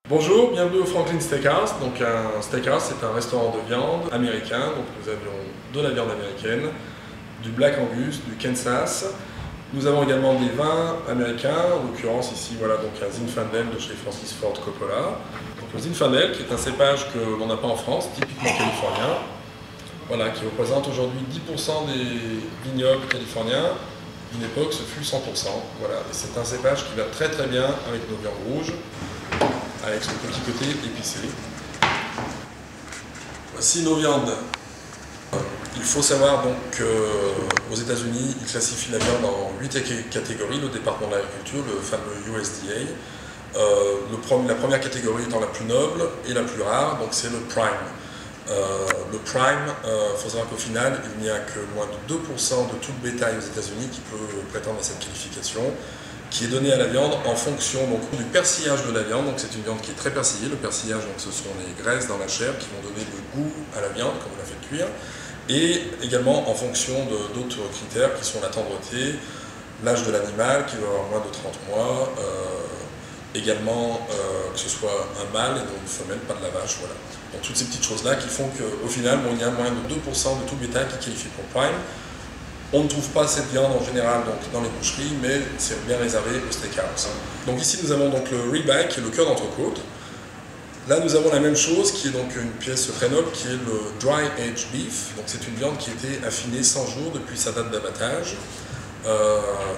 Bonjour, bienvenue au Franklin Steakhouse. Donc un steakhouse, c'est un restaurant de viande américain. Donc nous avions de la viande américaine, du Black Angus, du Kansas. Nous avons également des vins américains, en l'occurrence ici voilà donc un Zinfandel de chez Francis Ford Coppola. Donc le Zinfandel qui est un cépage que l'on n'a pas en France, typiquement californien, voilà, qui représente aujourd'hui 10% des vignobles californiens. D'une époque, ce fut 100%. Voilà, et c'est un cépage qui va très très bien avec nos viandes rouges, avec son petit côté épicé. Voici nos viandes. Il faut savoir donc qu'aux États-Unis, ils classifient la viande en 8 catégories, le département de l'agriculture, le fameux USDA. La première catégorie étant la plus noble et la plus rare, donc c'est le prime. Le prime, il faut savoir qu'au final, il n'y a que moins de 2% de tout le bétail aux États-Unis qui peut prétendre à cette qualification, qui est donnée à la viande en fonction donc, du persillage de la viande. Donc c'est une viande qui est très persillée. Le persillage, donc, ce sont les graisses dans la chair qui vont donner le goût à la viande quand on la fait cuire. Et également en fonction d'autres critères qui sont la tendreté, l'âge de l'animal qui doit avoir moins de 30 mois, également que ce soit un mâle et non une femelle, pas de la vache, voilà. Donc toutes ces petites choses-là qui font qu'au final, bon, il y a moins de 2% de tout le bétail qui est qualifié pour prime. On ne trouve pas cette viande en général donc, dans les boucheries, mais c'est bien réservé au steakhouse. Donc ici nous avons donc le ribeye qui est le cœur d'entrecôte. Là nous avons la même chose qui est donc une pièce très noble qui est le dry aged beef. Donc c'est une viande qui a été affinée 100 jours depuis sa date d'abattage.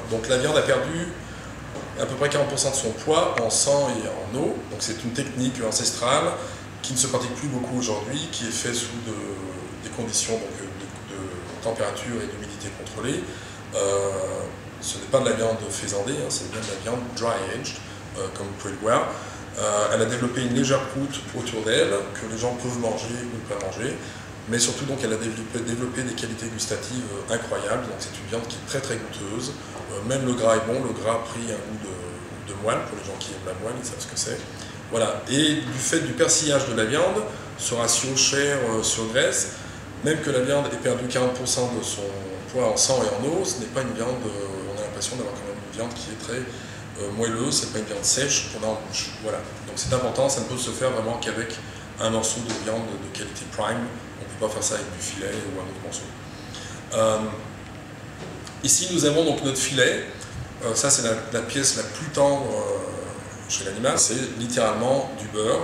Donc la viande a perdu à peu près 40% de son poids en sang et en eau. Donc c'est une technique ancestrale qui ne se pratique plus beaucoup aujourd'hui, qui est faite sous des conditions donc, de température et d'humidité contrôlée. Ce n'est pas de la viande faisandée, hein, c'est bien de la viande dry aged, comme vous pouvez le voir. Elle a développé une légère croûte autour d'elle, que les gens peuvent manger ou ne pas manger, mais surtout donc, elle a développé des qualités gustatives incroyables. Donc c'est une viande qui est très très goûteuse. Même le gras est bon, le gras a pris un goût de moelle, pour les gens qui aiment la moelle, ils savent ce que c'est. Voilà. Et du fait du persillage de la viande, ce ratio chair sur graisse, même que la viande ait perdu 40% de son poids en sang et en eau, ce n'est pas une viande, on a l'impression d'avoir quand même une viande qui est très moelleuse, c'est pas une viande sèche qu'on a en bouche. Voilà. Donc c'est important, ça ne peut se faire vraiment qu'avec un morceau de viande de qualité prime, on ne peut pas faire ça avec du filet ou un autre morceau. Ici nous avons donc notre filet, ça c'est la pièce la plus tendre chez l'animal, c'est littéralement du beurre.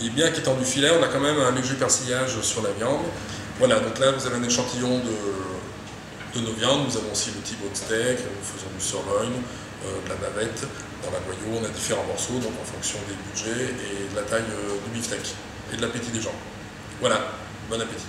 Et bien qu'étant du filet, on a quand même un léger persillage sur la viande. Voilà, donc là vous avez un échantillon de nos viandes. Nous avons aussi le T-bone steak, nous faisons du sirloin, de la bavette dans la boyau. On a différents morceaux, donc en fonction des budgets et de la taille du beefsteak et de l'appétit des gens. Voilà, bon appétit.